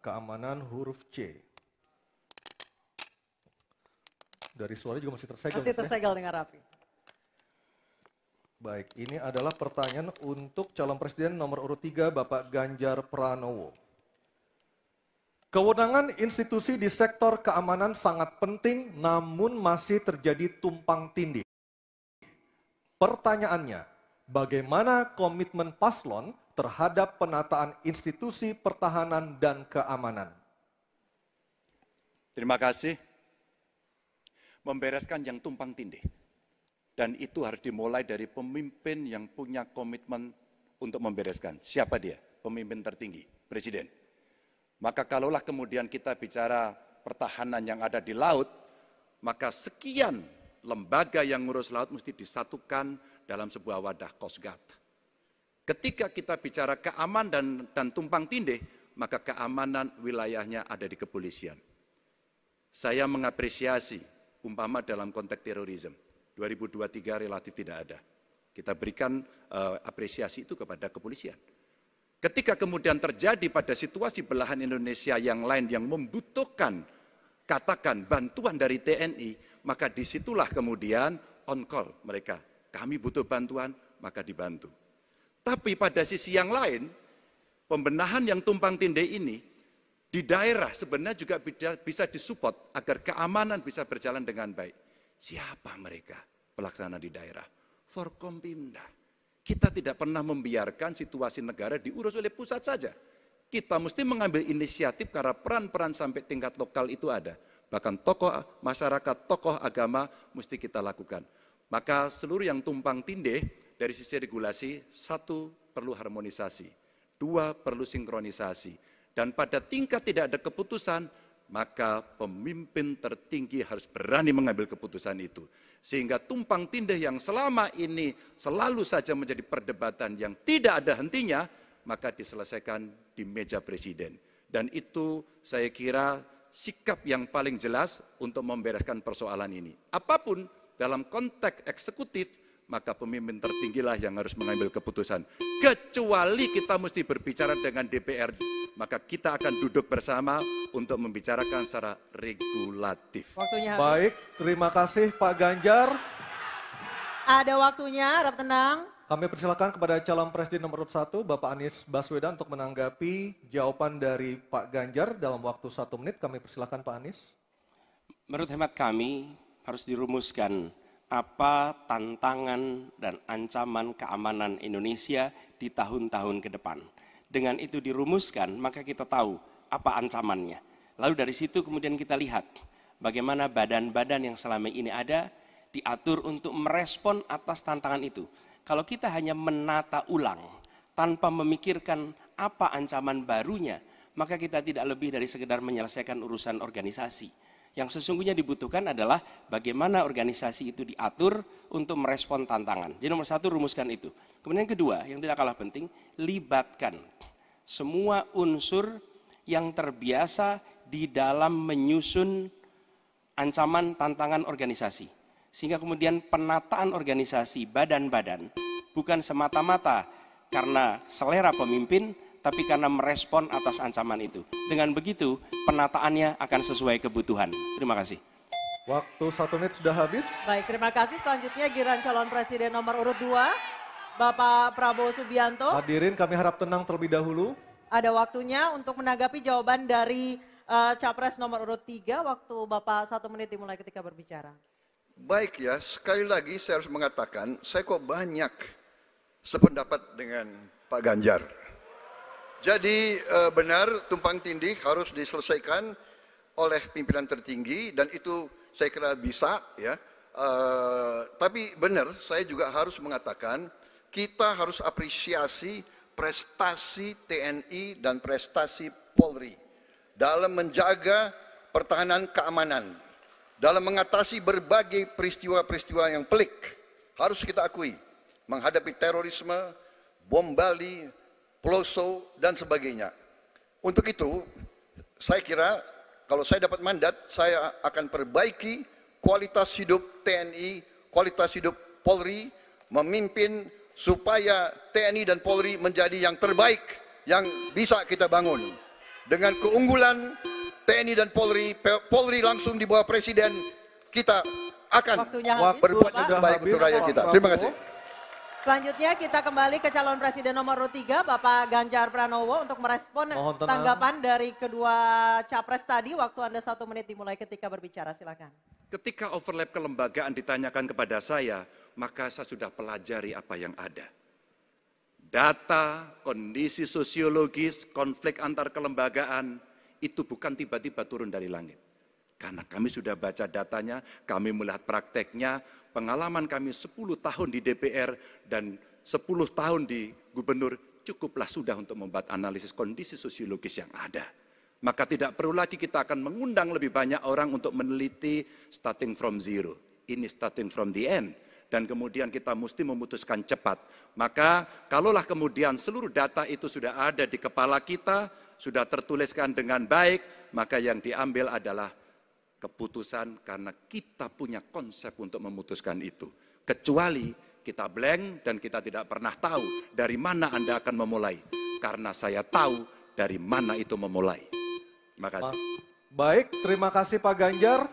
Keamanan huruf C. Dari suara juga masih tersegel. Masih tersegel dengan rapi. Baik, ini adalah pertanyaan untuk calon presiden nomor urut 3, Bapak Ganjar Pranowo. Kewenangan institusi di sektor keamanan sangat penting, namun masih terjadi tumpang tindih. Pertanyaannya, bagaimana komitmen paslon terhadap penataan institusi pertahanan dan keamanan? Terima kasih. Membereskan yang tumpang tindih. Dan itu harus dimulai dari pemimpin yang punya komitmen untuk membereskan. Siapa dia? Pemimpin tertinggi, Presiden. Maka kalaulah kemudian kita bicara pertahanan yang ada di laut, maka sekian lembaga yang ngurus laut mesti disatukan dalam sebuah wadah Coast Guard. Ketika kita bicara keamanan dan tumpang tindih, maka keamanan wilayahnya ada di kepolisian. Saya mengapresiasi umpama dalam konteks terorisme, 2023 relatif tidak ada. Kita berikan apresiasi itu kepada kepolisian. Ketika kemudian terjadi pada situasi belahan Indonesia yang lain yang membutuhkan, katakan bantuan dari TNI, maka disitulah kemudian on call mereka. Kami butuh bantuan, maka dibantu. Tapi pada sisi yang lain, pembenahan yang tumpang tindih ini, di daerah sebenarnya juga bisa disupport agar keamanan bisa berjalan dengan baik. Siapa mereka pelaksana di daerah? Forkompimda. Kita tidak pernah membiarkan situasi negara diurus oleh pusat saja. Kita mesti mengambil inisiatif karena peran-peran sampai tingkat lokal itu ada. Bahkan tokoh masyarakat, tokoh agama mesti kita lakukan. Maka seluruh yang tumpang tindih dari sisi regulasi, satu perlu harmonisasi, dua perlu sinkronisasi. Dan pada tingkat tidak ada keputusan, maka pemimpin tertinggi harus berani mengambil keputusan itu. Sehingga tumpang tindih yang selama ini selalu saja menjadi perdebatan yang tidak ada hentinya, maka diselesaikan di meja presiden. Dan itu saya kira sikap yang paling jelas untuk membereskan persoalan ini. Apapun dalam konteks eksekutif, maka pemimpin tertinggilah yang harus mengambil keputusan. Kecuali kita mesti berbicara dengan DPR, maka kita akan duduk bersama untuk membicarakan secara regulatif. Waktunya habis. Baik, terima kasih Pak Ganjar. Ada waktunya, harap tenang. Kami persilakan kepada calon presiden nomor 1, Bapak Anies Baswedan untuk menanggapi jawaban dari Pak Ganjar dalam waktu 1 menit. Kami persilakan Pak Anies. Menurut hemat kami harus dirumuskan apa tantangan dan ancaman keamanan Indonesia di tahun-tahun ke depan. Dengan itu dirumuskan, maka kita tahu apa ancamannya. Lalu dari situ kemudian kita lihat bagaimana badan-badan yang selama ini ada diatur untuk merespon atas tantangan itu. Kalau kita hanya menata ulang tanpa memikirkan apa ancaman barunya, maka kita tidak lebih dari sekedar menyelesaikan urusan organisasi. Yang sesungguhnya dibutuhkan adalah bagaimana organisasi itu diatur untuk merespon tantangan. Jadi nomor 1, rumuskan itu. Kemudian yang kedua, yang tidak kalah penting, libatkan semua unsur yang terbiasa di dalam menyusun ancaman tantangan organisasi. Sehingga kemudian penataan organisasi badan-badan bukan semata-mata karena selera pemimpin, tapi karena merespon atas ancaman itu. Dengan begitu, penataannya akan sesuai kebutuhan. Terima kasih. Waktu 1 menit sudah habis. Baik, terima kasih. Selanjutnya giliran calon presiden nomor urut 2, Bapak Prabowo Subianto. Hadirin kami harap tenang terlebih dahulu. Ada waktunya untuk menanggapi jawaban dari Capres nomor urut 3. Waktu Bapak 1 menit dimulai ketika berbicara. Baik ya, sekali lagi saya harus mengatakan, saya kok banyak sependapat dengan Pak Ganjar. Jadi benar tumpang tindih harus diselesaikan oleh pimpinan tertinggi dan itu saya kira bisa ya. Tapi benar saya juga harus mengatakan kita harus apresiasi prestasi TNI dan prestasi Polri dalam menjaga pertahanan keamanan, dalam mengatasi berbagai peristiwa-peristiwa yang pelik. Harus kita akui, menghadapi terorisme, bom Bali, Peloso, dan sebagainya. Untuk itu, saya kira kalau saya dapat mandat, saya akan perbaiki kualitas hidup TNI, kualitas hidup Polri, memimpin supaya TNI dan Polri menjadi yang terbaik yang bisa kita bangun. dengan keunggulan TNI dan Polri, Polri langsung di bawah Presiden, kita akan Waktunya habis, berbuat Bapak. yang baik untuk rakyat kita. Terima kasih. Selanjutnya kita kembali ke calon presiden nomor urut 3, Bapak Ganjar Pranowo untuk merespon Mohon tenang. tanggapan dari kedua capres tadi. Waktu Anda 1 menit dimulai ketika berbicara, silakan. Ketika overlap kelembagaan ditanyakan kepada saya, maka saya sudah pelajari apa yang ada. Data, kondisi sosiologis, konflik antar kelembagaan, itu bukan tiba-tiba turun dari langit. Karena kami sudah baca datanya, kami melihat prakteknya, pengalaman kami 10 tahun di DPR dan 10 tahun di gubernur, cukuplah sudah untuk membuat analisis kondisi sosiologis yang ada. Maka tidak perlu lagi kita akan mengundang lebih banyak orang untuk meneliti starting from zero. Ini starting from the end. Dan kemudian kita mesti memutuskan cepat. Maka kalaulah kemudian seluruh data itu sudah ada di kepala kita, sudah tertuliskan dengan baik, maka yang diambil adalah keputusan karena kita punya konsep untuk memutuskan itu. Kecuali kita blank dan kita tidak pernah tahu dari mana Anda akan memulai. Karena saya tahu dari mana itu memulai. Terima kasih. Baik, terima kasih Pak Ganjar.